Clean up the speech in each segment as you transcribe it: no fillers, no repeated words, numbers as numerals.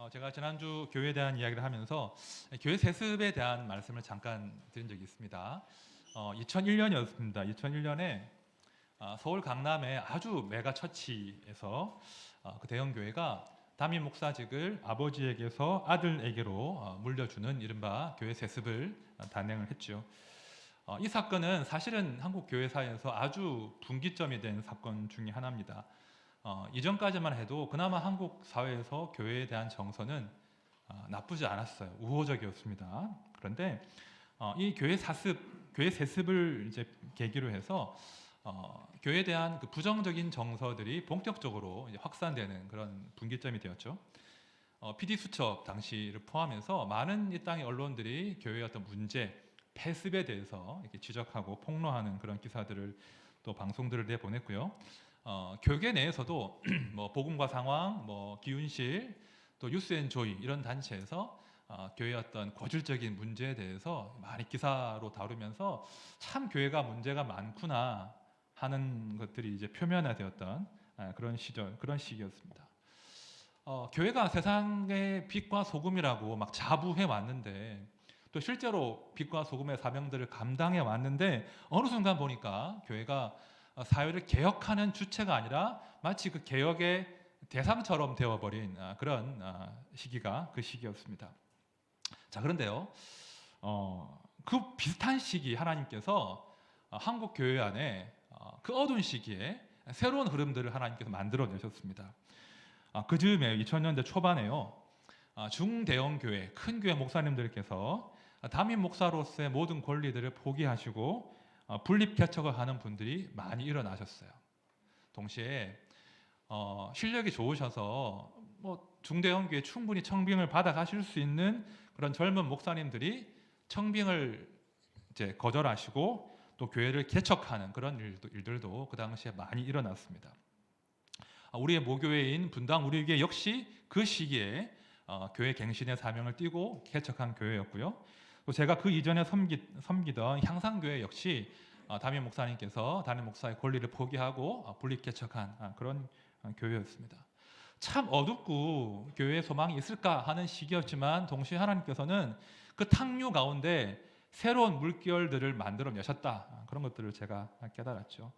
제가 지난주 교회에 대한 이야기를 하면서 교회 세습에 대한 말씀을 잠깐 드린 적이 있습니다. 2001년이었습니다. 2001년에 서울 강남의 아주 메가 처치에서 그 대형 교회가 담임 목사직을 아버지에게서 아들에게로 물려주는 이른바 교회 세습을 단행을 했죠. 이 사건은 사실은 한국 교회사에서 아주 분기점이 된 사건 중에 하나입니다. 이전까지만 해도 그나마 한국 사회에서 교회에 대한 정서는 나쁘지 않았어요. 우호적이었습니다. 그런데 이 교회 세습을 이제 계기로 해서 교회에 대한 그 부정적인 정서들이 본격적으로 이제 확산되는 그런 분기점이 되었죠. PD 수첩 당시를 포함해서 많은 이 땅의 언론들이 교회의 어떤 문제, 폐습에 대해서 이렇게 지적하고 폭로하는 그런 기사들을 또 방송들을 내보냈고요. 교계 내에서도 뭐 복음과 상황, 뭐 기운실, 또 유스앤조이 이런 단체에서 교회의 어떤 고질적인 문제에 대해서 많이 기사로 다루면서 참 교회가 문제가 많구나 하는 것들이 이제 표면화되었던 그런 시절, 그런 시기였습니다. 교회가 세상의 빛과 소금이라고 막 자부해 왔는데 또 실제로 빛과 소금의 사명들을 감당해 왔는데 어느 순간 보니까 교회가 사회를 개혁하는 주체가 아니라 마치 그 개혁의 대상처럼 되어버린 그런 시기가 그 시기였습니다. 자, 그런데요, 그 비슷한 시기 하나님께서 한국 교회 안에 그 어두운 시기에 새로운 흐름들을 하나님께서 만들어내셨습니다. 그 즈음에 2000년대 초반에요, 중대형 교회, 큰 교회 목사님들께서 담임 목사로서의 모든 권리들을 포기하시고 분립 개척을 하는 분들이 많이 일어나셨어요. 동시에 실력이 좋으셔서 뭐 중대형 교회 충분히 청빙을 받아 가실 수 있는 그런 젊은 목사님들이 청빙을 이제 거절하시고 또 교회를 개척하는 그런 일들도 그 당시에 많이 일어났습니다. 우리의 모교회인 분당 우리교회 역시 그 시기에 교회 갱신의 사명을 띠고 개척한 교회였고요. 또 제가 그 이전에 섬기던 향상교회 역시 담임 목사님께서 담임 목사의 권리를 포기하고 분립 개척한 그런 교회였습니다. 참 어둡고 교회에 소망이 있을까 하는 시기였지만 동시에 하나님께서는 그 탕류 가운데 새로운 물결들을 만들어내셨다, 그런 것들을 제가 깨달았죠.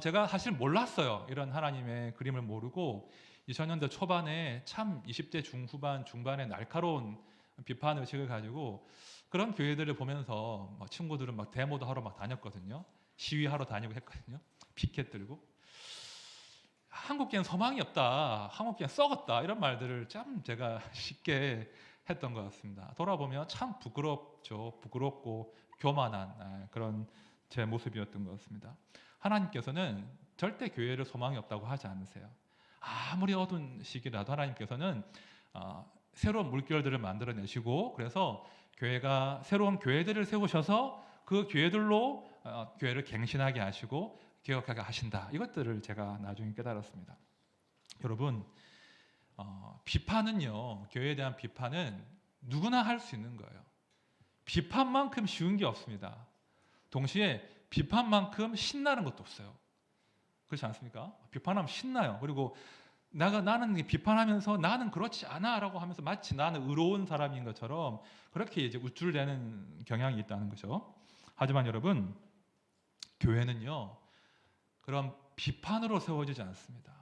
제가 사실 몰랐어요. 이런 하나님의 그림을 모르고 2000년대 초반에 참 20대 중후반 중반에 날카로운 비판 의식을 가지고 그런 교회들을 보면서 친구들은 막 데모도 하러 막 다녔거든요. 시위하러 다니고 했거든요. 피켓 들고. 한국계는 소망이 없다, 한국계는 썩었다, 이런 말들을 참 제가 쉽게 했던 것 같습니다. 돌아보면 참 부끄럽죠. 부끄럽고 교만한 그런 제 모습이었던 것 같습니다. 하나님께서는 절대 교회를 소망이 없다고 하지 않으세요. 아무리 어두운 시기라도 하나님께서는 새로운 물결들을 만들어내시고, 그래서 교회가 새로운 교회들을 세우셔서 그 교회들로 교회를 갱신하게 하시고 개혁하게 하신다, 이것들을 제가 나중에 깨달았습니다. 여러분, 비판은요, 교회에 대한 비판은 누구나 할 수 있는 거예요. 비판만큼 쉬운 게 없습니다. 동시에 비판만큼 신나는 것도 없어요. 그렇지 않습니까? 비판하면 신나요. 그리고 나는 비판하면서 나는 그렇지 않아라고 하면서 마치 나는 의로운 사람인 것처럼 그렇게 이제 우쭐대는 경향이 있다는 거죠. 하지만 여러분, 교회는요, 그런 비판으로 세워지지 않습니다.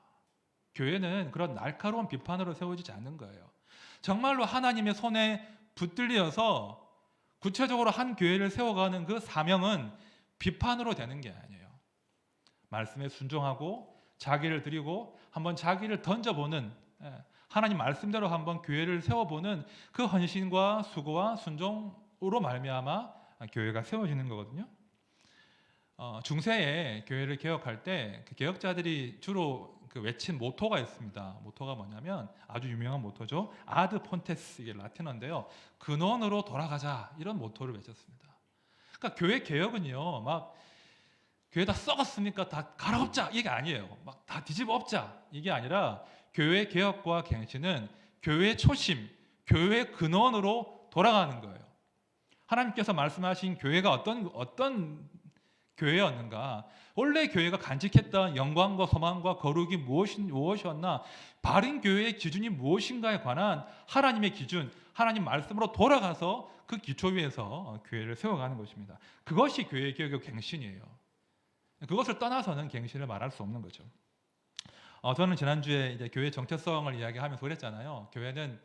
교회는 그런 날카로운 비판으로 세워지지 않는 거예요. 정말로 하나님의 손에 붙들려서 구체적으로 한 교회를 세워가는 그 사명은 비판으로 되는 게 아니에요. 말씀에 순종하고 자기를 드리고 한번 자기를 던져보는, 하나님 말씀대로 한번 교회를 세워보는 그 헌신과 수고와 순종으로 말미암아 교회가 세워지는 거거든요. 중세에 교회를 개혁할 때 그 개혁자들이 주로 그 외친 모토가 있습니다. 모토가 뭐냐면 아주 유명한 모토죠. 아드 폰테스, 이게 라틴어인데요. 근원으로 돌아가자, 이런 모토를 외쳤습니다. 그러니까 교회 개혁은요, 막 교회 다 썩었으니까 다 갈아엎자, 이게 아니에요. 막 다 뒤집어 엎자, 이게 아니라 교회 개혁과 갱신은 교회의 초심, 교회의 근원으로 돌아가는 거예요. 하나님께서 말씀하신 교회가 어떤 교회였는가? 원래 교회가 간직했던 영광과 소망과 거룩이 무엇이었나? 바른 교회의 기준이 무엇인가에 관한 하나님의 기준, 하나님 말씀으로 돌아가서 그 기초 위에서 교회를 세워가는 것입니다. 그것이 교회 개혁의 갱신이에요. 그것을 떠나서는 갱신을 말할 수 없는 거죠. 저는 지난주에 이제 교회 정체성을 이야기하면서 그랬잖아요. 교회는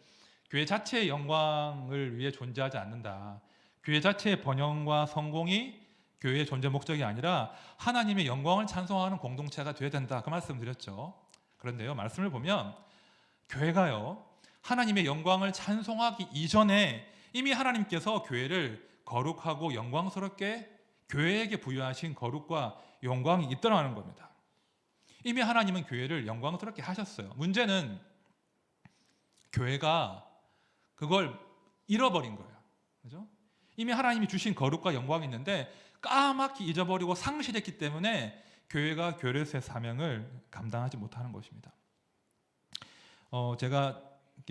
교회 자체의 영광을 위해 존재하지 않는다. 교회 자체의 번영과 성공이 교회의 존재 목적이 아니라 하나님의 영광을 찬송하는 공동체가 되어야 된다. 그 말씀 드렸죠. 그런데요, 말씀을 보면 교회가요, 하나님의 영광을 찬송하기 이전에 이미 하나님께서 교회를 거룩하고 영광스럽게 교회에게 부여하신 거룩과 영광이 있더라는 겁니다. 이미 하나님은 교회를 영광스럽게 하셨어요. 문제는 교회가 그걸 잃어버린 거예요. 그죠? 이미 하나님이 주신 거룩과 영광이 있는데 까맣게 잊어버리고 상실했기 때문에 교회가 교회로서의 사명을 감당하지 못하는 것입니다. 제가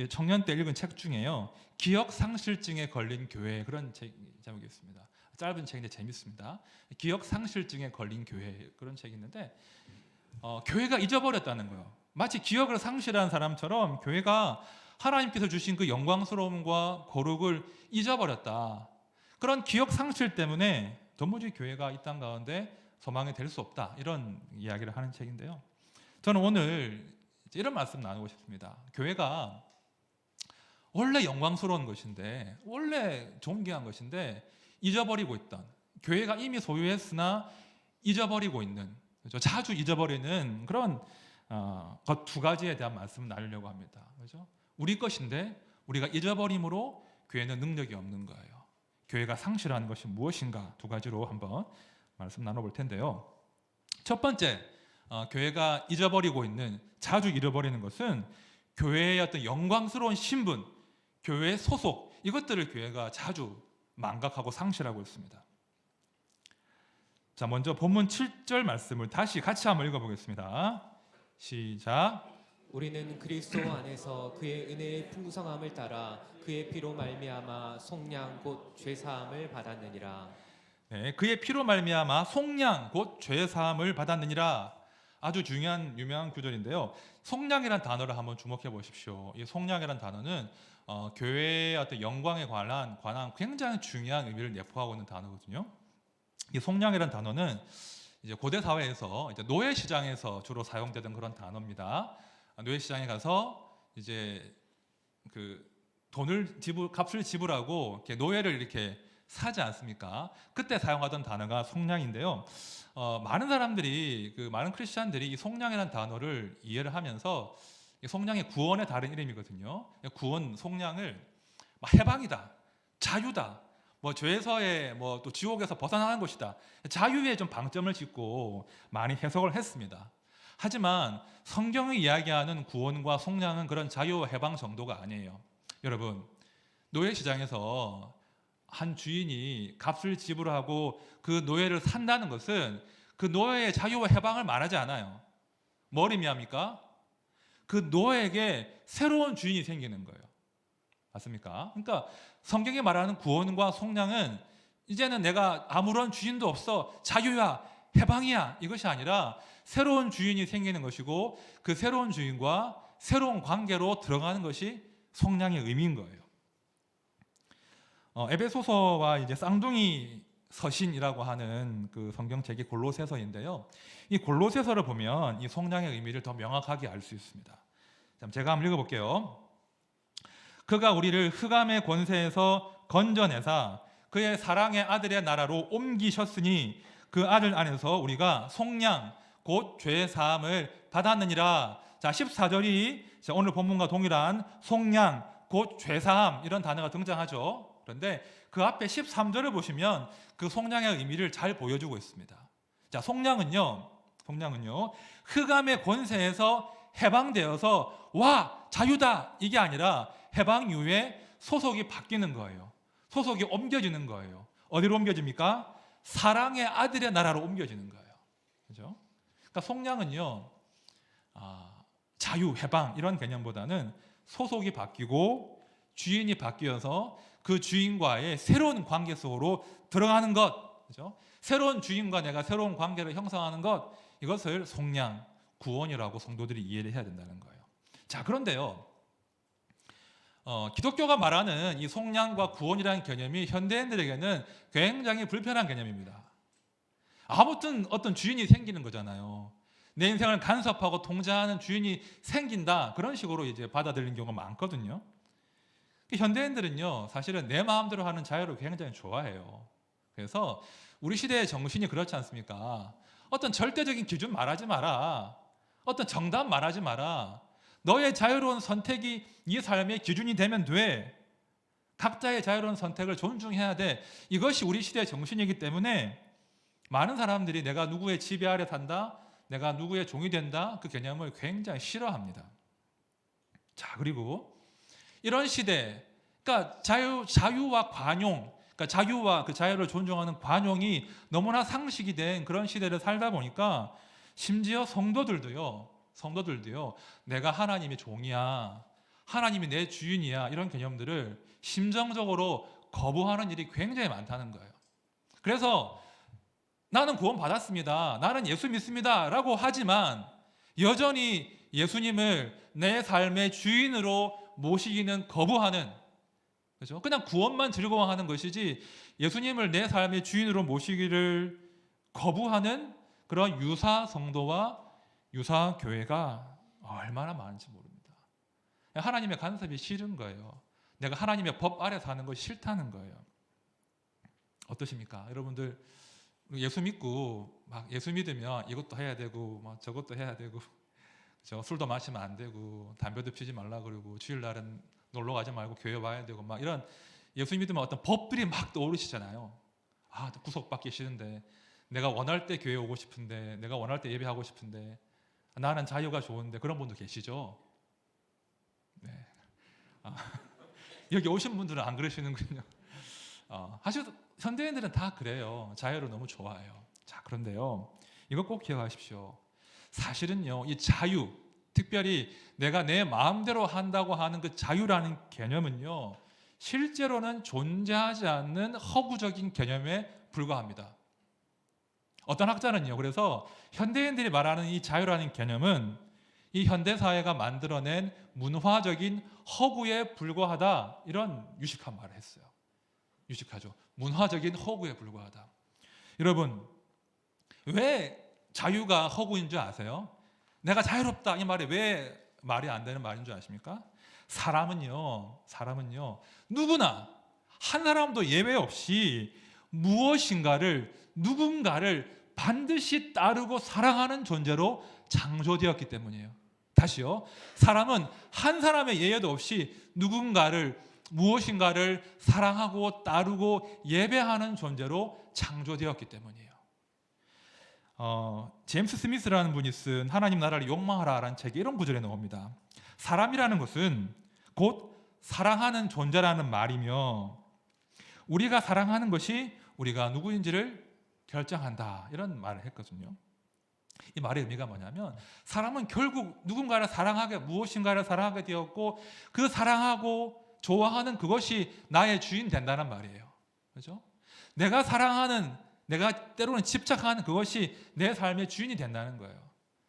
청년 때 읽은 책 중에요, 기억 상실증에 걸린 교회, 그런 제목이 있습니다. 짧은 책인데 재밌습니다. 기억 상실증에 걸린 교회, 그런 책이 있는데 교회가 잊어버렸다는 거예요. 마치 기억을 상실한 사람처럼 교회가 하나님께서 주신 그 영광스러움과 거룩을 잊어버렸다. 그런 기억 상실 때문에 도무지 교회가 이 땅 가운데 소망이 될 수 없다. 이런 이야기를 하는 책인데요. 저는 오늘 이런 말씀 나누고 싶습니다. 교회가 원래 영광스러운 것인데, 원래 존귀한 것인데 잊어버리고 있던, 교회가 이미 소유했으나 잊어버리고 있는, 그렇죠? 자주 잊어버리는 그런 것 두 가지에 대한 말씀을 나누려고 합니다. 그렇죠? 우리 것인데 우리가 잊어버림으로 교회는 능력이 없는 거예요. 교회가 상실하는 것이 무엇인가, 두 가지로 한번 말씀 나눠볼 텐데요. 첫 번째, 교회가 잊어버리고 있는, 자주 잃어버리는 것은 교회의 어떤 영광스러운 신분, 교회의 소속, 이것들을 교회가 자주 망각하고 상실하고 있습니다. 자, 먼저 본문 7절 말씀을 다시 같이 한번 읽어보겠습니다. 시작. 우리는 그리스도 안에서 그의 은혜의 풍성함을 따라 그의 피로 말미암아 속량 곧 죄사함을 받았느니라. 네, 그의 피로 말미암아 속량 곧 죄사함을 받았느니라. 아주 중요한 유명한 구절인데요. 속량이라는 단어를 한번 주목해 보십시오. 이 속량이라는 단어는 교회의 어떤 영광에 관한 굉장히 중요한 의미를 내포하고 있는 단어거든요. 이 속량이라는 단어는 이제 고대 사회에서 이제 노예 시장에서 주로 사용되던 그런 단어입니다. 노예 시장에 가서 이제 그 값을 지불하고 이렇게 노예를 이렇게 사지 않습니까? 그때 사용하던 단어가 속량인데요. 많은 사람들이, 많은 크리스찬들이 이 속량이라는 단어를 이해를 하면서 이 속량이 구원의 다른 이름이거든요. 구원, 속량을 해방이다, 자유다, 죄에서의 또 지옥에서 벗어나는 것이다, 자유에 좀 방점을 짓고 많이 해석을 했습니다. 하지만 성경이 이야기하는 구원과 속량은 그런 자유와 해방 정도가 아니에요. 여러분, 노예 시장에서 한 주인이 값을 지불하고 그 노예를 산다는 것은 그 노예의 자유와 해방을 말하지 않아요. 뭘 의미합니까? 그 노예에게 새로운 주인이 생기는 거예요. 맞습니까? 그러니까 성경이 말하는 구원과 속량은 이제는 내가 아무런 주인도 없어, 자유야, 해방이야, 이것이 아니라 새로운 주인이 생기는 것이고 그 새로운 주인과 새로운 관계로 들어가는 것이 속량의 의미인 거예요. 에베소서와 이제 쌍둥이 서신이라고 하는 그 성경책이 골로새서인데요. 이 골로새서를 보면 이 속량의 의미를 더 명확하게 알 수 있습니다. 제가 한번 읽어볼게요. 그가 우리를 흑암의 권세에서 건져내사 그의 사랑의 아들의 나라로 옮기셨으니 그 아들 안에서 우리가 속량 곧 죄 사함을 받았느니라. 자, 14절이 오늘 본문과 동일한 속량 곧 죄 사함, 이런 단어가 등장하죠. 그런데 그 앞에 13절을 보시면 그 속량의 의미를 잘 보여주고 있습니다. 자, 속량은요 흑암의 권세에서 해방되어서 와, 자유다, 이게 아니라 해방 이후에 소속이 바뀌는 거예요. 소속이 옮겨지는 거예요. 어디로 옮겨집니까? 사랑의 아들의 나라로 옮겨지는 거예요. 그죠? 그러니까 속량은요, 자유, 해방 이런 개념보다는 소속이 바뀌고 주인이 바뀌어서 그 주인과의 새로운 관계 속으로 들어가는 것, 그죠? 새로운 주인과 내가 새로운 관계를 형성하는 것, 이것을 속량, 구원이라고 성도들이 이해를 해야 된다는 거예요. 자, 그런데요, 기독교가 말하는 이 속량과 구원이라는 개념이 현대인들에게는 굉장히 불편한 개념입니다. 아무튼 어떤 주인이 생기는 거잖아요. 내 인생을 간섭하고 통제하는 주인이 생긴다, 그런 식으로 이제 받아들이는 경우가 많거든요. 현대인들은요, 사실은 내 마음대로 하는 자유를 굉장히 좋아해요. 그래서 우리 시대의 정신이 그렇지 않습니까? 어떤 절대적인 기준 말하지 마라, 어떤 정답 말하지 마라, 너의 자유로운 선택이 네 삶의 기준이 되면 돼. 각자의 자유로운 선택을 존중해야 돼. 이것이 우리 시대의 정신이기 때문에 많은 사람들이 내가 누구의 지배 아래 산다, 내가 누구의 종이 된다, 그 개념을 굉장히 싫어합니다. 자, 그리고 이런 시대, 그러니까 자유와 관용, 그러니까 자유와 그 자유를 존중하는 관용이 너무나 상식이 된 그런 시대를 살다 보니까 심지어 성도들도요, 내가 하나님의 종이야, 하나님이 내 주인이야, 이런 개념들을 심정적으로 거부하는 일이 굉장히 많다는 거예요. 그래서 나는 구원 받았습니다, 나는 예수 믿습니다 라고 하지만 여전히 예수님을 내 삶의 주인으로 모시기는 거부하는, 그죠? 그냥 구원만 즐거워하는 것이지 예수님을 내 삶의 주인으로 모시기를 거부하는 그런 유사 성도와 유사 교회가 얼마나 많은지 모릅니다. 하나님의 간섭이 싫은 거예요. 내가 하나님의 법 아래 사는 것이 싫다는 거예요. 어떠십니까? 여러분들 예수 믿고 막 예수 믿으면 이것도 해야 되고 막 저것도 해야 되고, 그죠? 술도 마시면 안 되고 담배도 피지 말라 그러고 주일날은 놀러 가지 말고 교회 와야 되고 막 이런 예수 믿으면 어떤 법들이 막 떠오르시잖아요. 아, 구속받기 싫은데, 내가 원할 때 교회 오고 싶은데, 내가 원할 때 예배하고 싶은데, 나는 자유가 좋은데, 그런 분도 계시죠? 네. 여기 오신 분들은 안 그러시는군요. 사실 현대인들은 다 그래요. 자유를 너무 좋아해요. 자, 그런데요, 이거 꼭 기억하십시오. 사실은요, 이 자유, 특별히 내가 내 마음대로 한다고 하는 그 자유라는 개념은요, 실제로는 존재하지 않는 허구적인 개념에 불과합니다. 어떤 학자는요, 그래서 현대인들이 말하는 이 자유라는 개념은 이 현대사회가 만들어낸 문화적인 허구에 불과하다, 이런 유식한 말을 했어요. 유식하죠. 문화적인 허구에 불과하다. 여러분, 왜 자유가 허구인 줄 아세요? 내가 자유롭다, 이 말이 왜 말이 안 되는 말인 줄 아십니까? 사람은요, 누구나 한 사람도 예외 없이 누군가를 반드시 따르고 사랑하는 존재로 창조되었기 때문이에요. 다시요, 사람은 한 사람의 예외도 없이 무엇인가를 사랑하고 따르고 예배하는 존재로 창조되었기 때문이에요. 제임스 스미스라는 분이 쓴 하나님 나라를 욕망하라라는 책에 이런 구절이 나옵니다. 사람이라는 것은 곧 사랑하는 존재라는 말이며, 우리가 사랑하는 것이 우리가 누구인지를 결정한다, 이런 말을 했거든요. 이 말의 의미가 뭐냐면, 사람은 결국 누군가를 무엇인가를 사랑하게 되었고, 그 사랑하고 좋아하는 그것이 나의 주인 된다는 말이에요. 그렇죠? 내가 때로는 집착하는 그것이 내 삶의 주인이 된다는 거예요.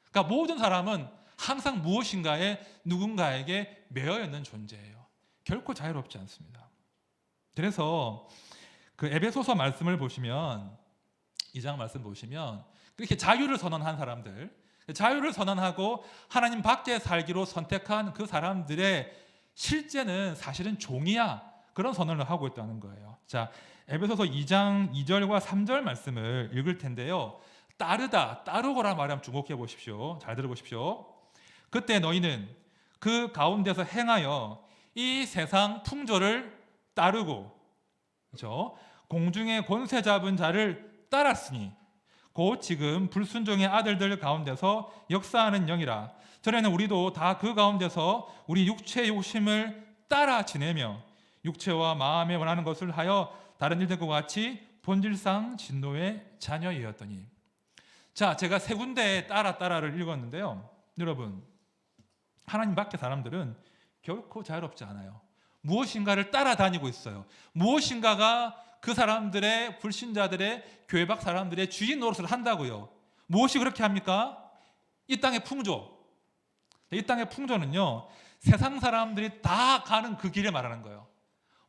그러니까 모든 사람은 항상 누군가에게 매여 있는 존재예요. 결코 자유롭지 않습니다. 그래서 그 에베소서 말씀을 보시면, 2장 말씀 보시면, 그렇게 자유를 선언한 사람들, 자유를 선언하고 하나님 밖에 살기로 선택한 그 사람들의 실제는 사실은 종이야, 그런 선언을 하고 있다는 거예요. 자, 에베소서 2장 2절과 3절 말씀을 읽을 텐데요, 따르고라 말하면 주목해 보십시오. 잘 들어보십시오. 그때 너희는 그 가운데서 행하여 이 세상 풍조를 따르고, 그렇죠? 공중의 권세 잡은 자를 따랐으니 곧 지금 불순종의 아들들 가운데서 역사하는 영이라. 전에는 우리도 다 그 가운데서 우리 육체의 욕심을 따라 지내며 육체와 마음에 원하는 것을 하여 다른 일들과 같이 본질상 진노의 자녀이었더니. 자, 제가 세 군데에 따라를 읽었는데요, 여러분, 하나님 밖의 사람들은 결코 자유롭지 않아요. 무엇인가를 따라다니고 있어요. 무엇인가가 그 사람들의 불신자들의 교회 밖 사람들의 주인 노릇을 한다고요. 무엇이 그렇게 합니까? 이 땅의 풍조. 이 땅의 풍조는요, 세상 사람들이 다 가는 그 길을 말하는 거예요.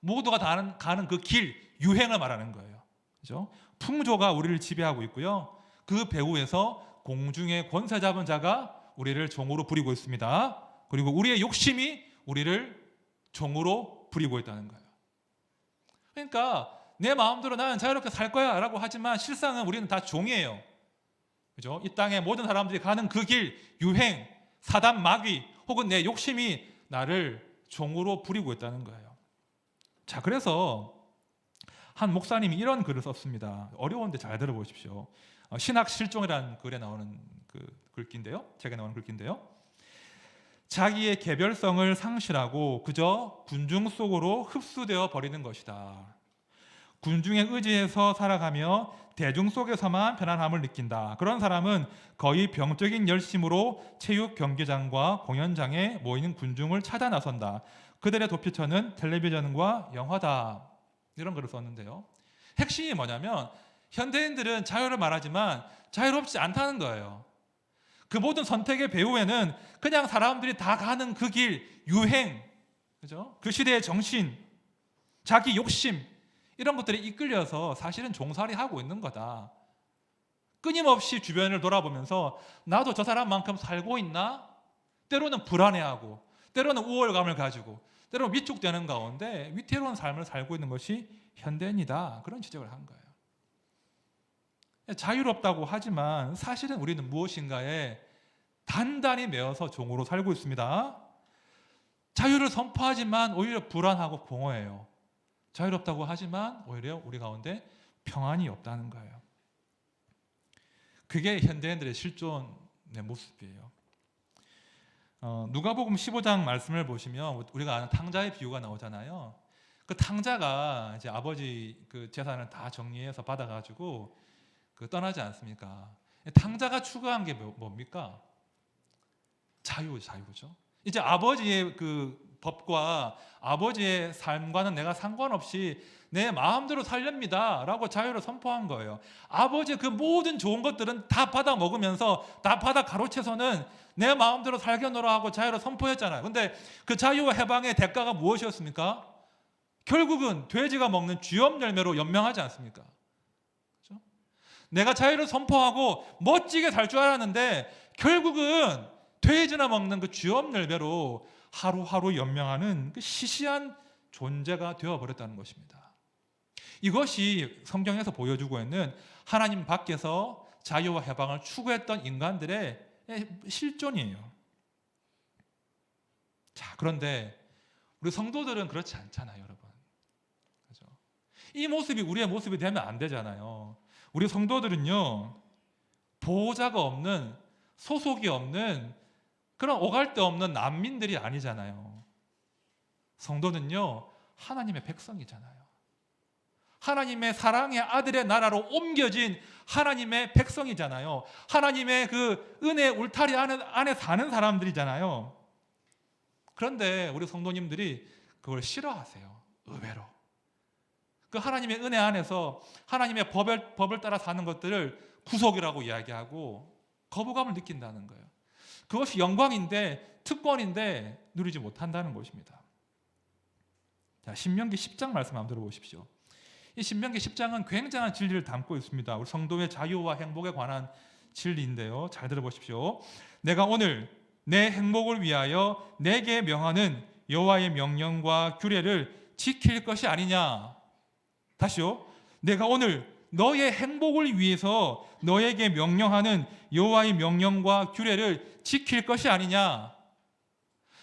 모두가 다 가는 그 길, 유행을 말하는 거예요. 그죠? 풍조가 우리를 지배하고 있고요. 그 배후에서 공중의 권세 잡은 자가 우리를 종으로 부리고 있습니다. 그리고 우리의 욕심이 우리를 종으로 부리고 있다는 거예요. 그러니까 내 마음대로 나는 자유롭게 살 거야 라고 하지만 실상은 우리는 다 종이에요. 그죠? 이 땅의 모든 사람들이 가는 그 길, 유행, 사단 마귀 혹은 내 욕심이 나를 종으로 부리고 있다는 거예요. 자, 그래서 한 목사님이 이런 글을 썼습니다. 어려운데 잘 들어보십시오. 신학 실종이라는 글에 나오는 그 글귀인데요. 책에 나오는 글귀인데요. 자기의 개별성을 상실하고 그저 군중 속으로 흡수되어 버리는 것이다. 군중에 의지해서 살아가며 대중 속에서만 편안함을 느낀다. 그런 사람은 거의 병적인 열심으로 체육 경기장과 공연장에 모이는 군중을 찾아 나선다. 그들의 도피처는 텔레비전과 영화다. 이런 글을 썼는데요. 핵심이 뭐냐면 현대인들은 자유를 말하지만 자유롭지 않다는 거예요. 그 모든 선택의 배후에는 그냥 사람들이 다 가는 그 길, 유행, 그죠? 그 시대의 정신, 자기 욕심 이런 것들에 이끌려서 사실은 종살이 하고 있는 거다. 끊임없이 주변을 돌아보면서 나도 저 사람만큼 살고 있나? 때로는 불안해하고 때로는 우월감을 가지고 때로는 위축되는 가운데 위태로운 삶을 살고 있는 것이 현대인이다. 그런 지적을 한 거예요. 자유롭다고 하지만 사실은 우리는 무엇인가에 단단히 매어서 종으로 살고 있습니다. 자유를 선포하지만 오히려 불안하고 공허해요. 자유롭다고 하지만 오히려 우리 가운데 평안이 없다는 거예요. 그게 현대인들의 실존의 모습이에요. 누가복음 15장 말씀을 보시면 우리가 아는 탕자의 비유가 나오잖아요. 그 탕자가 이제 아버지 그 재산을 다 정리해서 받아가지고 그 떠나지 않습니까? 탕자가 추구한 게 뭡니까? 자유죠. 이제 아버지의 그 법과 아버지의 삶과는 내가 상관없이 내 마음대로 살렵니다라고 자유를 선포한 거예요. 아버지의 그 모든 좋은 것들은 다 받아 먹으면서 다 받아 가로채서는 내 마음대로 살겠노라 하고 자유를 선포했잖아요. 근데 그 자유와 해방의 대가가 무엇이었습니까? 결국은 돼지가 먹는 쥐염 열매로 연명하지 않습니까? 그렇죠? 내가 자유를 선포하고 멋지게 살 줄 알았는데 결국은 돼지나 먹는 그 쥐염 열매로 하루하루 연명하는 그 시시한 존재가 되어버렸다는 것입니다. 이것이 성경에서 보여주고 있는 하나님 밖에서 자유와 해방을 추구했던 인간들의 실존이에요. 자, 그런데 우리 성도들은 그렇지 않잖아요, 여러분. 그렇죠? 이 모습이 우리의 모습이 되면 안 되잖아요. 우리 성도들은요, 보호자가 없는, 소속이 없는 그런 오갈 데 없는 난민들이 아니잖아요. 성도는요, 하나님의 백성이잖아요. 하나님의 사랑의 아들의 나라로 옮겨진 하나님의 백성이잖아요. 하나님의 그 은혜의 울타리 안에 사는 사람들이잖아요. 그런데 우리 성도님들이 그걸 싫어하세요. 의외로. 그 하나님의 은혜 안에서 하나님의 법을 따라 사는 것들을 구속이라고 이야기하고 거부감을 느낀다는 거예요. 그것이 영광인데 특권인데 누리지 못한다는 것입니다. 자, 신명기 10장 말씀 한번 들어보십시오. 이 신명기 10장은 굉장한 진리를 담고 있습니다. 우리 성도의 자유와 행복에 관한 진리인데요. 잘 들어보십시오. 내가 오늘 내 행복을 위하여 내게 명하는 여호와의 명령과 규례를 지킬 것이 아니냐. 다시요. 내가 오늘 너의 행복을 위해서 너에게 명령하는 여호와의 명령과 규례를 지킬 것이 아니냐.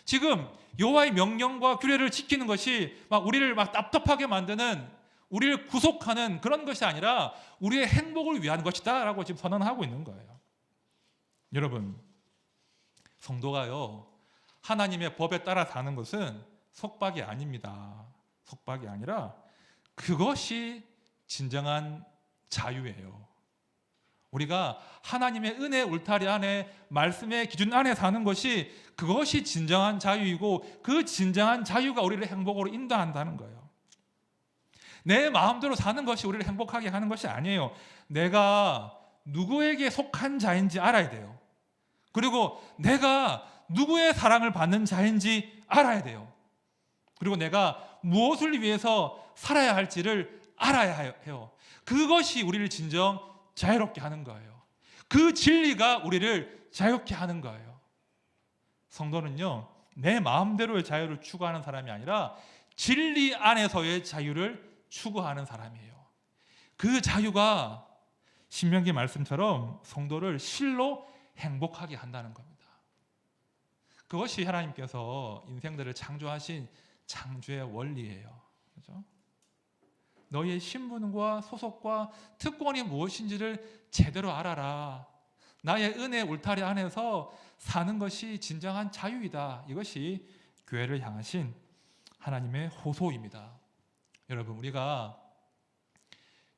지금 여호와의 명령과 규례를 지키는 것이 우리를 답답하게 만드는, 우리를 구속하는 그런 것이 아니라 우리의 행복을 위한 것이다 라고 지금 선언하고 있는 거예요. 여러분, 성도가요, 하나님의 법에 따라 사는 것은 속박이 아닙니다. 속박이 아니라 그것이 진정한 자유예요. 우리가 하나님의 은혜 울타리 안에, 말씀의 기준 안에 사는 것이, 그것이 진정한 자유이고 그 진정한 자유가 우리를 행복으로 인도한다는 거예요. 내 마음대로 사는 것이 우리를 행복하게 하는 것이 아니에요. 내가 누구에게 속한 자인지 알아야 돼요. 그리고 내가 누구의 사랑을 받는 자인지 알아야 돼요. 그리고 내가 무엇을 위해서 살아야 할지를 알아야 해요. 그것이 우리를 진정 자유롭게 하는 거예요. 그 진리가 우리를 자유롭게 하는 거예요. 성도는요, 내 마음대로의 자유를 추구하는 사람이 아니라 진리 안에서의 자유를 추구하는 사람이에요. 그 자유가 신명기 말씀처럼 성도를 실로 행복하게 한다는 겁니다. 그것이 하나님께서 인생들을 창조하신 창조의 원리예요. 그렇죠? 너희의 신분과 소속과 특권이 무엇인지를 제대로 알아라. 나의 은혜 울타리 안에서 사는 것이 진정한 자유이다. 이것이 교회를 향하신 하나님의 호소입니다. 여러분, 우리가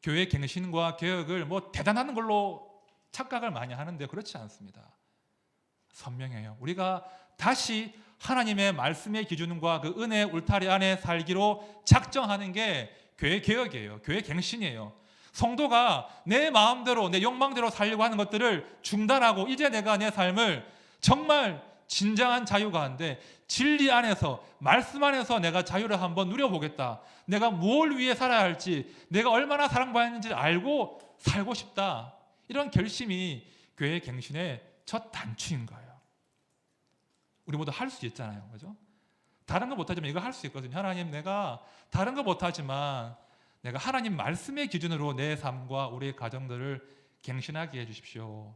교회 갱신과 개혁을 대단한 걸로 착각을 많이 하는데 그렇지 않습니다. 선명해요. 우리가 다시 하나님의 말씀의 기준과 그 은혜의 울타리 안에 살기로 작정하는 게 교회 개혁이에요. 교회 갱신이에요. 성도가 내 마음대로 내 욕망대로 살려고 하는 것들을 중단하고 이제 내가 내 삶을 정말 진정한 자유가 한데 진리 안에서 말씀 안에서 내가 자유를 한번 누려보겠다. 내가 뭘 위해 살아야 할지, 내가 얼마나 사랑받는지 알고 살고 싶다. 이런 결심이 교회 갱신의 첫 단추인 거예요. 우리 모두 할 수 있잖아요. 그죠? 다른 거 못하지만 이거 할 수 있거든요. 하나님, 내가 다른 거 못하지만 내가 하나님 말씀의 기준으로 내 삶과 우리의 가정들을 갱신하게 해주십시오.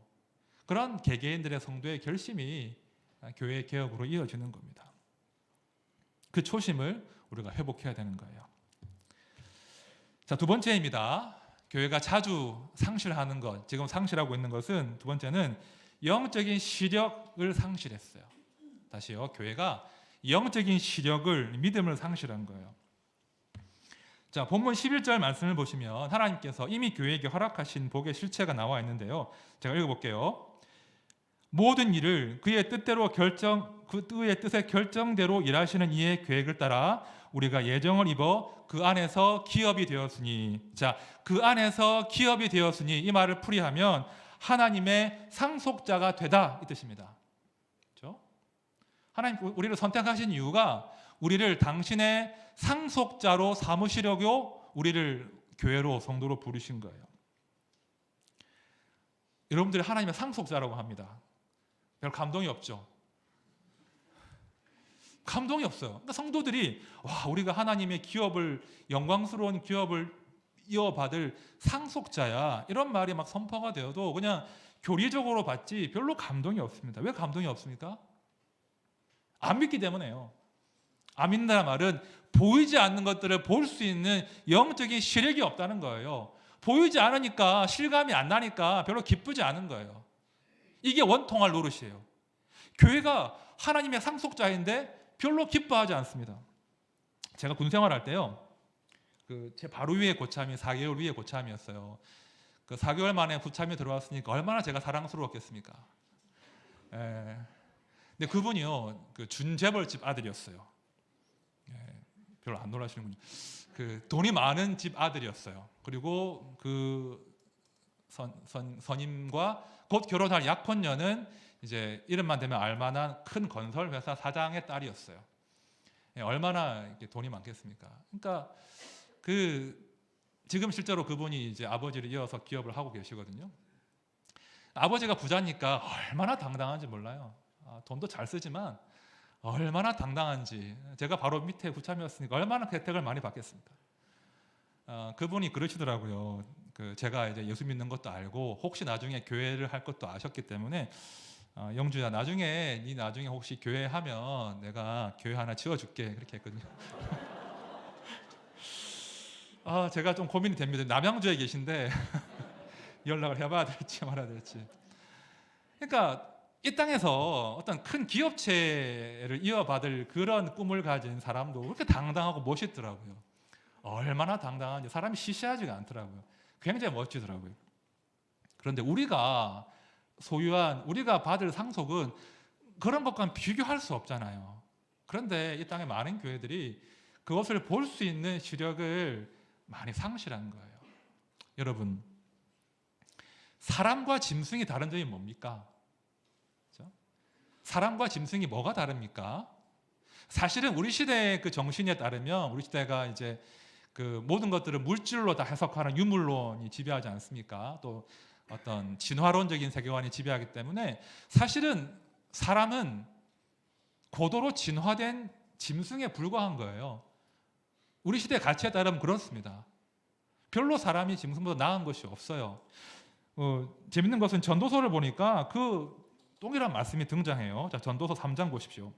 그런 개개인들의 성도의 결심이 교회 개혁으로 이어지는 겁니다. 그 초심을 우리가 회복해야 되는 거예요. 자, 두 번째입니다. 교회가 자주 상실하는 것, 지금 상실하고 있는 것은 두 번째는 영적인 시력을 상실했어요. 다시요. 교회가 영적인 시력을, 믿음을 상실한 거예요. 자, 본문 11절 말씀을 보시면 하나님께서 이미 교회에게 허락하신 복의 실체가 나와 있는데요. 제가 읽어볼게요. 모든 일을 그의 뜻대로 그의 뜻의 결정대로 일하시는 이의 계획을 따라 우리가 예정을 입어 그 안에서 기업이 되었으니, 자, 그 안에서 기업이 되었으니 이 말을 풀이하면 하나님의 상속자가 되다 이 뜻입니다. 그렇죠? 하나님 우리를 선택하신 이유가 우리를 당신의 상속자로 삼으시려고 우리를 교회로, 성도로 부르신 거예요. 여러분들이 하나님의 상속자라고 합니다. 별 감동이 없죠. 감동이 없어요. 그러니까 성도들이 우리가 하나님의 기업을, 영광스러운 기업을 이어받을 상속자야, 이런 말이 막 선포가 되어도 그냥 교리적으로 봤지 별로 감동이 없습니다. 왜 감동이 없습니까? 안 믿기 때문에요. 안 믿는다는 말은 보이지 않는 것들을 볼 수 있는 영적인 시력이 없다는 거예요. 보이지 않으니까, 실감이 안 나니까 별로 기쁘지 않은 거예요. 이게 원통할 노릇이에요. 교회가 하나님의 상속자인데 별로 기뻐하지 않습니다. 제가 군 생활할 때요, 제 바로 위에 고참이 4개월 위에 고참이었어요. 그 4개월 만에 고참이 들어왔으니까 얼마나 제가 사랑스러웠겠습니까? 근데 그분이요, 준재벌집 아들이었어요. 별로 안 놀라시는군요. 돈이 많은 집 아들이었어요. 그리고 선임과 곧 결혼할 약혼녀는 이제 이름만 되면 알만한 큰 건설 회사 사장의 딸이었어요. 얼마나 이렇게 돈이 많겠습니까? 그러니까 지금 실제로 그분이 이제 아버지를 이어서 기업을 하고 계시거든요. 아버지가 부자니까 얼마나 당당한지 몰라요. 돈도 잘 쓰지만 얼마나 당당한지. 제가 바로 밑에 구참이었으니까 얼마나 혜택을 많이 받겠습니까? 그분이 그러시더라고요. 제가 이제 예수 믿는 것도 알고 혹시 나중에 교회를 할 것도 아셨기 때문에 영주야, 나중에 혹시 교회 하면 내가 교회 하나 지어줄게, 그렇게 했거든요. 제가 좀 고민이 됩니다. 남양주에 계신데 연락을 해봐야 될지 말아야 될지. 그러니까 이 땅에서 어떤 큰 기업체를 이어받을 그런 꿈을 가진 사람도 그렇게 당당하고 멋있더라고요. 얼마나 당당한지 사람이 시시하지가 않더라고요. 굉장히 멋지더라고요. 그런데 우리가 소유한, 우리가 받을 상속은 그런 것과는 비교할 수 없잖아요. 그런데 이 땅의 많은 교회들이 그것을 볼 수 있는 시력을 많이 상실한 거예요. 여러분, 사람과 짐승이 다른 점이 뭡니까? 그렇죠? 사람과 짐승이 뭐가 다릅니까? 사실은 우리 시대의 그 정신에 따르면 우리 시대가 이제 그 모든 것들을 물질로 다 해석하는 유물론이 지배하지 않습니까? 또 어떤 진화론적인 세계관이 지배하기 때문에 사실은 사람은 고도로 진화된 짐승에 불과한 거예요. 우리 시대 가치에 따르면 그렇습니다. 별로 사람이 짐승보다 나은 것이 없어요. 재밌는 것은 전도서를 보니까 그 동일한 말씀이 등장해요. 자, 전도서 3장 보십시오.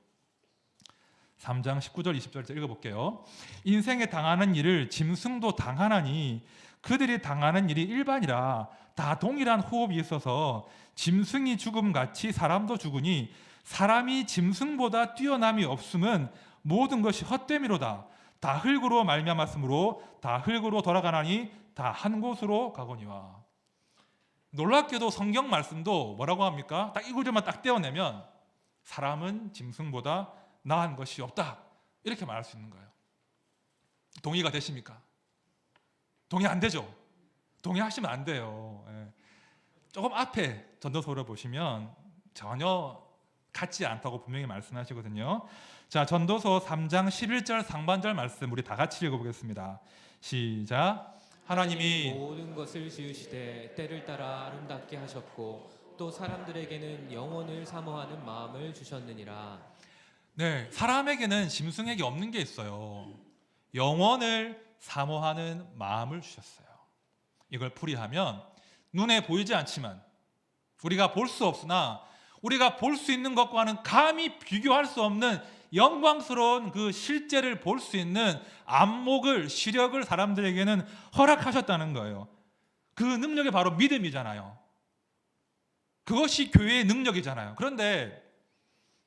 3장 19절 20절 읽어볼게요. 인생에 당하는 일을 짐승도 당하나니 그들이 당하는 일이 일반이라 다 동일한 호흡이 있어서 짐승이 죽음같이 사람도 죽으니 사람이 짐승보다 뛰어남이 없음은 모든 것이 헛됨이로다. 다 흙으로 말미암았으므로 다 흙으로 돌아가나니 다 한 곳으로 가거니와. 놀랍게도 성경 말씀도 뭐라고 합니까? 딱 이 구절만 딱 떼어내면 사람은 짐승보다 나은 것이 없다, 이렇게 말할 수 있는 거예요. 동의가 되십니까? 동의 안 되죠? 동의하시면 안 돼요. 조금 앞에 전도서를 보시면 전혀 같지 않다고 분명히 말씀하시거든요. 자, 전도서 3장 11절 상반절 말씀 우리 다 같이 읽어보겠습니다. 시작. 하나님이 모든 것을 지으시되 때를 따라 아름답게 하셨고 또 사람들에게는 영혼을 사모하는 마음을 주셨느니라. 네, 사람에게는 짐승에게 없는 게 있어요. 영원을 사모하는 마음을 주셨어요. 이걸 풀이하면 눈에 보이지 않지만 우리가 볼 수 없으나 우리가 볼 수 있는 것과는 감히 비교할 수 없는 영광스러운 그 실제를 볼 수 있는 안목을, 시력을 사람들에게는 허락하셨다는 거예요. 그 능력이 바로 믿음이잖아요. 그것이 교회의 능력이잖아요. 그런데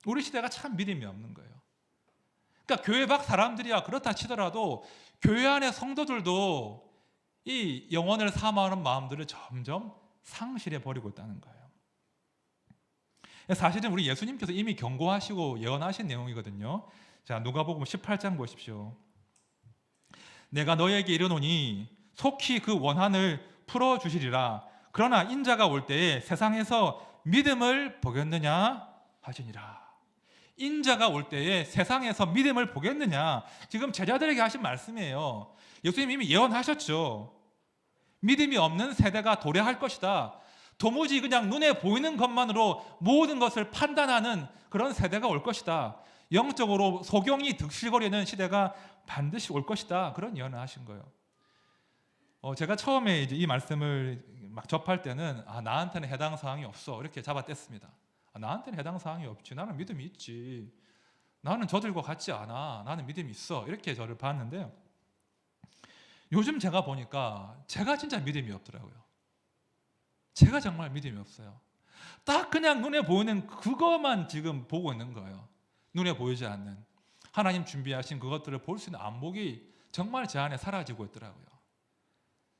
우리 시대가 참 믿음이 없는 거예요. 그러니까 교회 밖 사람들이야 그렇다 치더라도 교회 안의 성도들도 이 영혼을 사모하는 마음들을 점점 상실해 버리고 있다는 거예요. 사실은 우리 예수님께서 이미 경고하시고 예언하신 내용이거든요. 자, 누가복음 18장 보십시오. 내가 너에게 이르노니 속히 그 원한을 풀어 주시리라. 그러나 인자가 올 때에 세상에서 믿음을 보겠느냐 하시니라. 인자가 올 때에 세상에서 믿음을 보겠느냐, 지금 제자들에게 하신 말씀이에요. 예수님 이미 예언하셨죠. 믿음이 없는 세대가 도래할 것이다. 도무지 그냥 눈에 보이는 것만으로 모든 것을 판단하는 그런 세대가 올 것이다. 영적으로 소경이 득실거리는 시대가 반드시 올 것이다. 그런 예언을 하신 거예요. 제가 처음에 이제 이 말씀을 막 접할 때는 나한테는 해당 사항이 없어 이렇게 잡아뗐습니다. 나한테는 해당 사항이 없지. 나는 믿음이 있지. 나는 저들과 같지 않아. 나는 믿음이 있어. 이렇게 저를 봤는데요. 요즘 제가 보니까 제가 진짜 믿음이 없더라고요. 제가 정말 믿음이 없어요. 딱 그냥 눈에 보이는 그것만 지금 보고 있는 거예요. 눈에 보이지 않는 하나님 준비하신 그것들을 볼 수 있는 안목이 정말 제 안에 사라지고 있더라고요.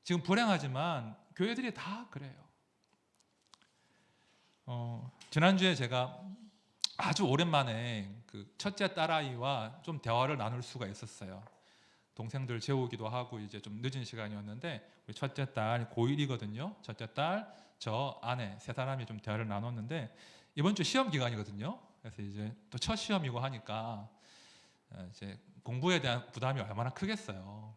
지금 불행하지만 교회들이 다 그래요. 지난주에 제가 아주 오랜만에 그 첫째 딸아이와 좀 대화를 나눌 수가 있었어요. 동생들 재우기도 하고 이제 좀 늦은 시간이었는데 우리 첫째 딸 고1이거든요. 첫째 딸, 저 아내 세 사람이 좀 대화를 나눴는데 이번 주 시험 기간이거든요. 그래서 이제 또 첫 시험이고 하니까 이제 공부에 대한 부담이 얼마나 크겠어요.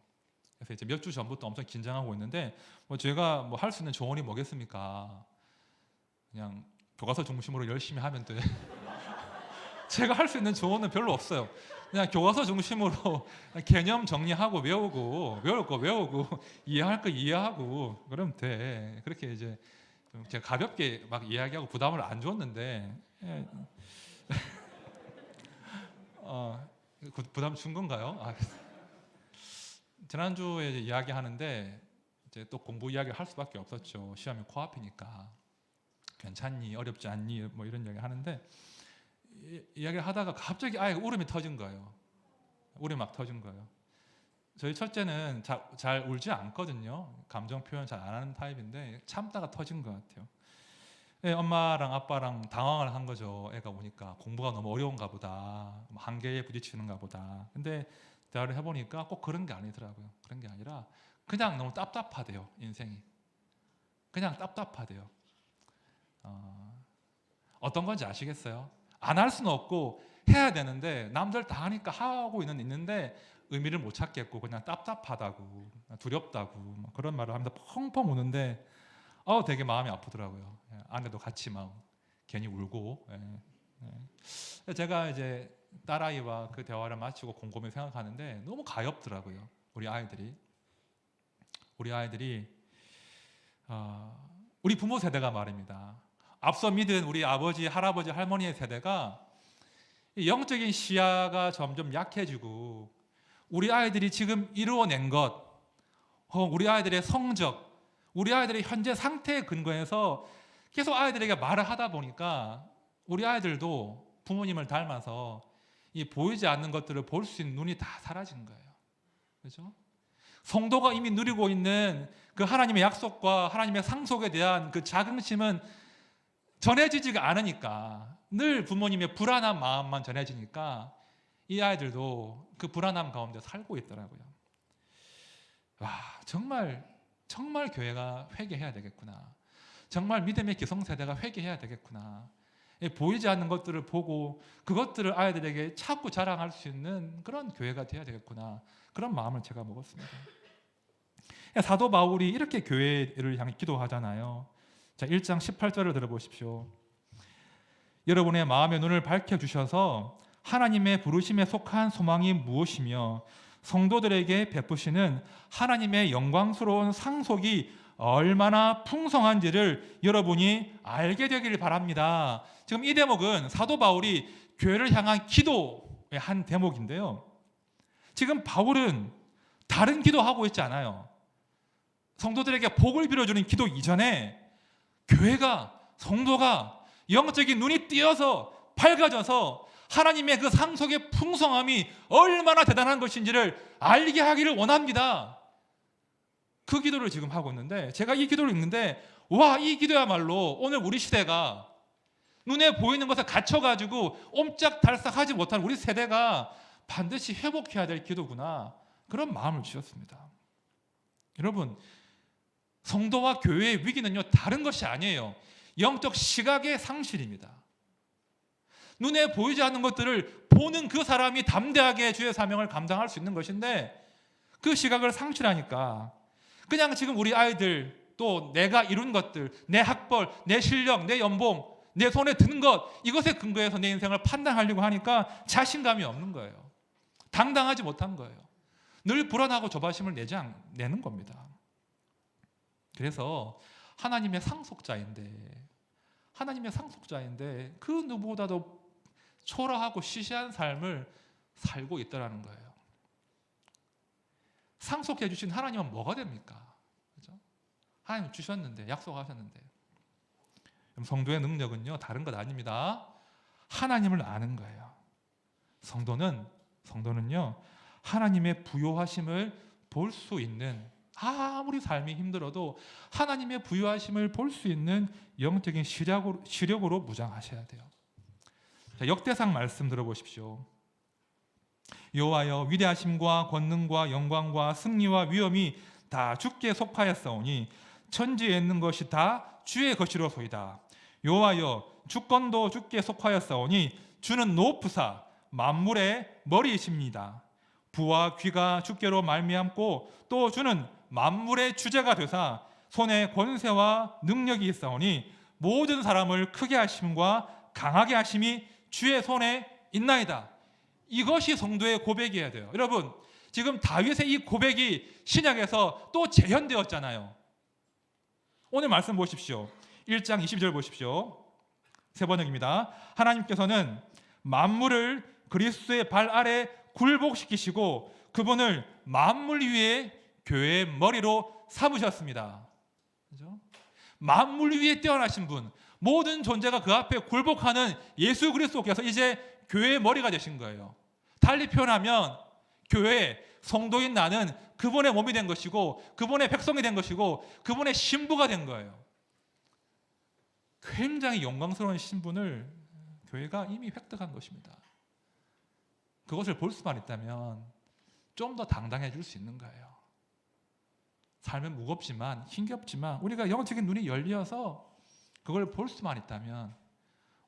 그래서 이제 몇 주 전부터 엄청 긴장하고 있는데 뭐 제가 뭐 할 수 있는 조언이 뭐겠습니까? 그냥 교과서 중심으로 열심히 하면 돼. 제가 할 수 있는 조언은 별로 없어요. 그냥 교과서 중심으로 개념 정리하고 외우고 외울 거 외우고 이해할 거 이해하고 그러면 돼. 그렇게 이제 좀 제가 가볍게 막 이야기하고 부담을 안 줬는데 부담 준 건가요? 지난주에 이제 이야기하는데 이제 또 공부 이야기를 할 수밖에 없었죠. 시험이 코앞이니까. 괜찮니? 어렵지 않니? 뭐 이런 이야기 하는데 이야기를 하다가 갑자기 아이가 울음이 터진 거예요. 울음이 막 터진 거예요. 저희 첫째는 잘 울지 않거든요. 감정 표현 잘 안 하는 타입인데 참다가 터진 것 같아요. 엄마랑 아빠랑 당황을 한 거죠. 애가 오니까 공부가 너무 어려운가 보다, 한계에 부딪히는가 보다. 근데 대화를 해보니까 꼭 그런 게 아니더라고요. 그런 게 아니라 그냥 너무 답답하대요. 인생이 그냥 답답하대요. 어떤 건지 아시겠어요? 안 할 수는 없고 해야 되는데 남들 다 하니까 하고 있는데 의미를 못 찾겠고 그냥 답답하다고 두렵다고 뭐 그런 말을 하면서 펑펑 우는데 되게 마음이 아프더라고요. 아내도 같이 막 괜히 울고. 제가 이제 딸아이와 그 대화를 마치고 곰곰이 생각하는데 너무 가엾더라고요. 우리 아이들이 우리 부모 세대가 말입니다. 앞서 믿은 우리 아버지, 할아버지, 할머니의 세대가 영적인 시야가 점점 약해지고 우리 아이들이 지금 이루어낸 것, 우리 아이들의 성적, 우리 아이들의 현재 상태에 근거해서 계속 아이들에게 말을 하다 보니까 우리 아이들도 부모님을 닮아서 이 보이지 않는 것들을 볼 수 있는 눈이 다 사라진 거예요. 그렇죠? 성도가 이미 누리고 있는 그 하나님의 약속과 하나님의 상속에 대한 그 자긍심은 전해지지가 않으니까 늘 부모님의 불안한 마음만 전해지니까 이 아이들도 그 불안함 가운데 살고 있더라고요. 와, 정말 교회가 회개해야 되겠구나. 정말 믿음의 기성세대가 회개해야 되겠구나. 보이지 않는 것들을 보고 그것들을 아이들에게 찾고 자랑할 수 있는 그런 교회가 되어야 되겠구나. 그런 마음을 제가 먹었습니다. 사도 바울이 이렇게 교회를 향해 기도하잖아요. 자, 1장 18절을 들어보십시오. 여러분의 마음의 눈을 밝혀주셔서 하나님의 부르심에 속한 소망이 무엇이며 성도들에게 베푸시는 하나님의 영광스러운 상속이 얼마나 풍성한지를 여러분이 알게 되기를 바랍니다. 지금 이 대목은 사도 바울이 교회를 향한 기도의 한 대목인데요. 지금 바울은 다른 기도하고 있지 않아요. 성도들에게 복을 빌어주는 기도 이전에 교회가, 성도가 영적인 눈이 띄어서 밝아져서 하나님의 그 상속의 풍성함이 얼마나 대단한 것인지를 알게 하기를 원합니다. 그 기도를 지금 하고 있는데 제가 이 기도를 읽는데 와, 이 기도야말로 오늘 우리 시대가 눈에 보이는 것에 갇혀가지고 옴짝달싹하지 못한 우리 세대가 반드시 회복해야 될 기도구나, 그런 마음을 주셨습니다. 여러분, 성도와 교회의 위기는요 다른 것이 아니에요. 영적 시각의 상실입니다. 눈에 보이지 않는 것들을 보는 그 사람이 담대하게 주의 사명을 감당할 수 있는 것인데 그 시각을 상실하니까 그냥 지금 우리 아이들, 또 내가 이룬 것들, 내 학벌, 내 실력, 내 연봉, 내 손에 드는 것, 이것에 근거해서 내 인생을 판단하려고 하니까 자신감이 없는 거예요. 당당하지 못한 거예요. 늘 불안하고 조바심을 내는 겁니다. 그래서 하나님의 상속자인데 그 누구보다도 초라하고 시시한 삶을 살고 있다는 거예요. 상속해 주신 하나님은 뭐가 됩니까? 그렇죠? 하나님 주셨는데, 약속하셨는데. 성도의 능력은요 다른 것 아닙니다. 하나님을 아는 거예요. 성도는요 하나님의 부요하심을 볼 수 있는, 아무리 삶이 힘들어도 하나님의 부요하심을 볼 수 있는 영적인 시력으로 무장하셔야 돼요. 자, 역대상 말씀 들어보십시오. 여호와여, 위대하심과 권능과 영광과 승리와 위엄이 다 주께 속하였사오니 천지에 있는 것이 다 주의 것이로소이다. 여호와여, 주권도 주께 속하였사오니 주는 높으사 만물의 머리이십니다. 부와 귀가 주께로 말미암고 또 주는 만물의 주제가 되사 손에 권세와 능력이 있사오니 모든 사람을 크게 하심과 강하게 하심이 주의 손에 있나이다. 이것이 성도의 고백이어야 돼요. 여러분, 지금 다윗의 이 고백이 신약에서 또 재현되었잖아요. 오늘 말씀 보십시오. 1장 22절 보십시오. 세 번역입니다. 하나님께서는 만물을 그리스도의 발 아래 굴복시키시고 그분을 만물 위에 교회의 머리로 삼으셨습니다. 그렇죠? 만물 위에 뛰어나신 분, 모든 존재가 그 앞에 굴복하는 예수 그리스도께서 이제 교회의 머리가 되신 거예요. 달리 표현하면 교회, 성도인 나는 그분의 몸이 된 것이고 그분의 백성이 된 것이고 그분의 신부가 된 거예요. 굉장히 영광스러운 신분을 교회가 이미 획득한 것입니다. 그것을 볼 수만 있다면 좀 더 당당해질 수 있는 거예요. 삶은 무겁지만 힘겹지만 우리가 영적인 눈이 열려서 그걸 볼 수만 있다면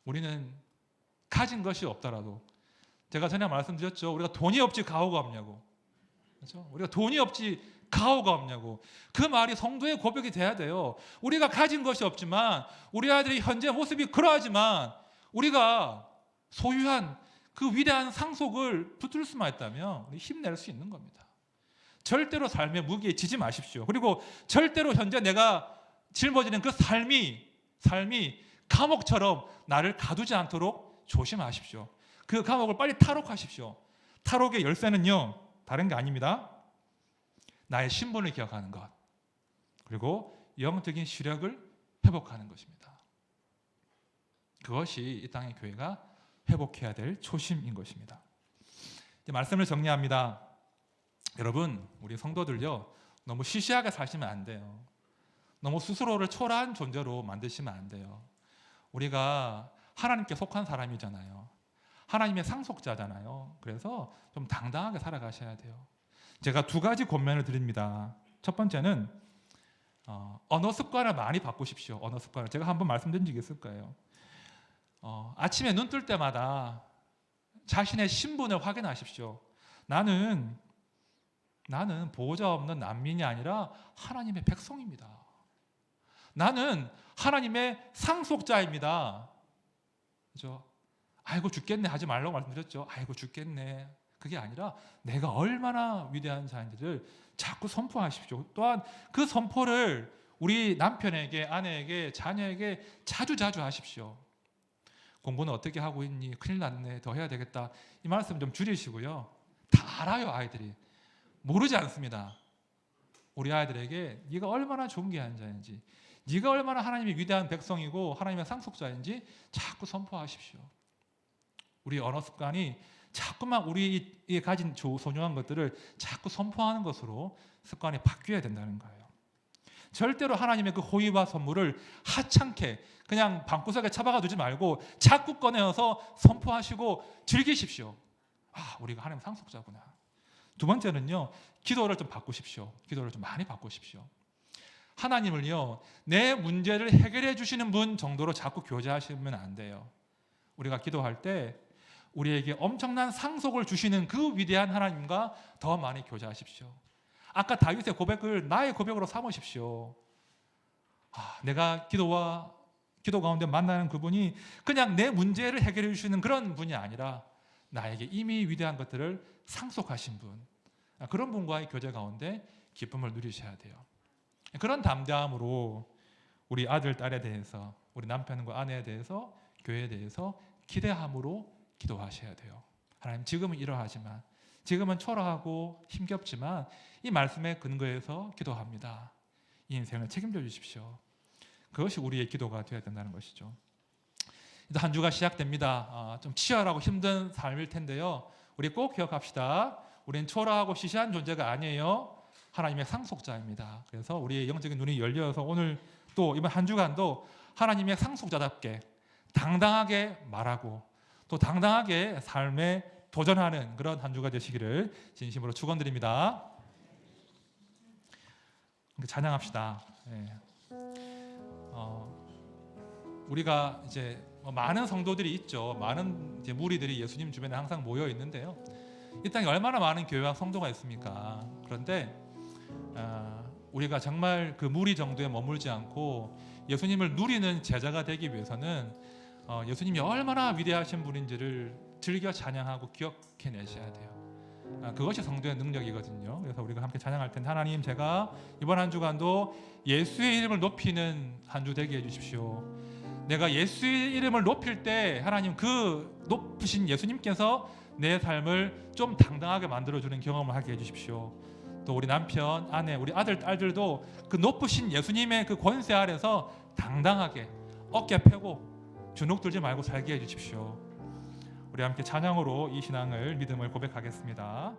우리는 가진 것이 없더라도, 제가 전에 말씀드렸죠. 우리가 돈이 없지 가오가 없냐고. 그렇죠? 우리가 돈이 없지 가오가 없냐고. 그 말이 성도의 고백이 돼야 돼요. 우리가 가진 것이 없지만, 우리 아들의 현재 모습이 그러하지만 우리가 소유한 그 위대한 상속을 붙들 수만 있다면 우리 힘낼 수 있는 겁니다. 절대로 삶의 무게에 지지 마십시오. 그리고 절대로 현재 내가 짊어지는 그 삶이 감옥처럼 나를 가두지 않도록 조심하십시오. 그 감옥을 빨리 탈옥하십시오. 탈옥의 열쇠는요, 다른 게 아닙니다. 나의 신분을 기억하는 것, 그리고 영적인 시력을 회복하는 것입니다. 그것이 이 땅의 교회가 회복해야 될 초심인 것입니다. 이제 말씀을 정리합니다. 여러분, 우리 성도들요, 너무 시시하게 사시면 안 돼요. 너무 스스로를 초라한 존재로 만드시면 안 돼요. 우리가 하나님께 속한 사람이잖아요. 하나님의 상속자잖아요. 그래서 좀 당당하게 살아가셔야 돼요. 제가 두 가지 권면을 드립니다. 첫 번째는 언어 습관을 많이 바꾸십시오. 언어 습관을 제가 한번 말씀드린 적이 있을 거예요. 아침에 눈 뜰 때마다 자신의 신분을 확인하십시오. 나는 보호자 없는 난민이 아니라 하나님의 백성입니다. 나는 하나님의 상속자입니다. 그죠? 아이고 죽겠네 하지 말라고 말씀드렸죠. 아이고 죽겠네. 그게 아니라 내가 얼마나 위대한 자인지를 자꾸 선포하십시오. 또한 그 선포를 우리 남편에게, 아내에게, 자녀에게 자주 하십시오. 공부는 어떻게 하고 있니? 큰일 났네. 더 해야 되겠다. 이 말씀 좀 줄이시고요. 다 알아요, 아이들이. 모르지 않습니다. 우리 아이들에게 네가 얼마나 존귀한 자인지, 네가 얼마나 하나님의 위대한 백성이고 하나님의 상속자인지 자꾸 선포하십시오. 우리 언어 습관이 자꾸만 우리의 가진 소중한 것들을 자꾸 선포하는 것으로 습관이 바뀌어야 된다는 거예요. 절대로 하나님의 그 호의와 선물을 하찮게 그냥 방구석에 처박아 두지 말고 자꾸 꺼내어서 선포하시고 즐기십시오. 우리가 하나님 상속자구나. 두 번째는요, 기도를 좀 바꾸십시오. 기도를 좀 많이 바꾸십시오. 하나님을요, 내 문제를 해결해 주시는 분 정도로 자꾸 교제하시면 안 돼요. 우리가 기도할 때 우리에게 엄청난 상속을 주시는 그 위대한 하나님과 더 많이 교제하십시오. 아까 다윗의 고백을 나의 고백으로 삼으십시오. 내가 기도 가운데 만나는 그분이 그냥 내 문제를 해결해 주시는 그런 분이 아니라 나에게 이미 위대한 것들을 상속하신 분, 그런 분과의 교제 가운데 기쁨을 누리셔야 돼요. 그런 담대함으로 우리 아들, 딸에 대해서, 우리 남편과 아내에 대해서, 교회에 대해서 기대함으로 기도하셔야 돼요. 하나님, 지금은 이러하지만, 지금은 초라하고 힘겹지만 이 말씀에 근거해서 기도합니다. 이 인생을 책임져 주십시오. 그것이 우리의 기도가 되어야 된다는 것이죠. 이제 한 주가 시작됩니다. 좀 치열하고 힘든 삶일 텐데요, 우리 꼭 기억합시다. 우리는 초라하고 시시한 존재가 아니에요. 하나님의 상속자입니다. 그래서 우리의 영적인 눈이 열려서 오늘 또 이번 한 주간도 하나님의 상속자답게 당당하게 말하고 또 당당하게 삶에 도전하는 그런 한 주가 되시기를 진심으로 축원드립니다. 찬양합시다. 우리가 이제 많은 성도들이 있죠. 많은 이제 무리들이 예수님 주변에 항상 모여 있는데요. 이 땅에 얼마나 많은 교회와 성도가 있습니까? 그런데 우리가 정말 그 무리 정도에 머물지 않고 예수님을 누리는 제자가 되기 위해서는 예수님이 얼마나 위대하신 분인지를 즐겨 찬양하고 기억해내셔야 돼요. 그것이 성도의 능력이거든요. 그래서 우리가 함께 찬양할 텐데, 하나님, 제가 이번 한 주간도 예수의 이름을 높이는 한 주 되게 해주십시오. 내가 예수의 이름을 높일 때 하나님, 그 높으신 예수님께서 내 삶을 좀 당당하게 만들어주는 경험을 하게 해주십시오. 또 우리 남편, 아내, 우리 아들, 딸들도 그 높으신 예수님의 그 권세 아래서 당당하게 어깨 펴고 주눅 들지 말고 살게 해주십시오. 우리 함께 찬양으로 이 신앙을, 믿음을 고백하겠습니다.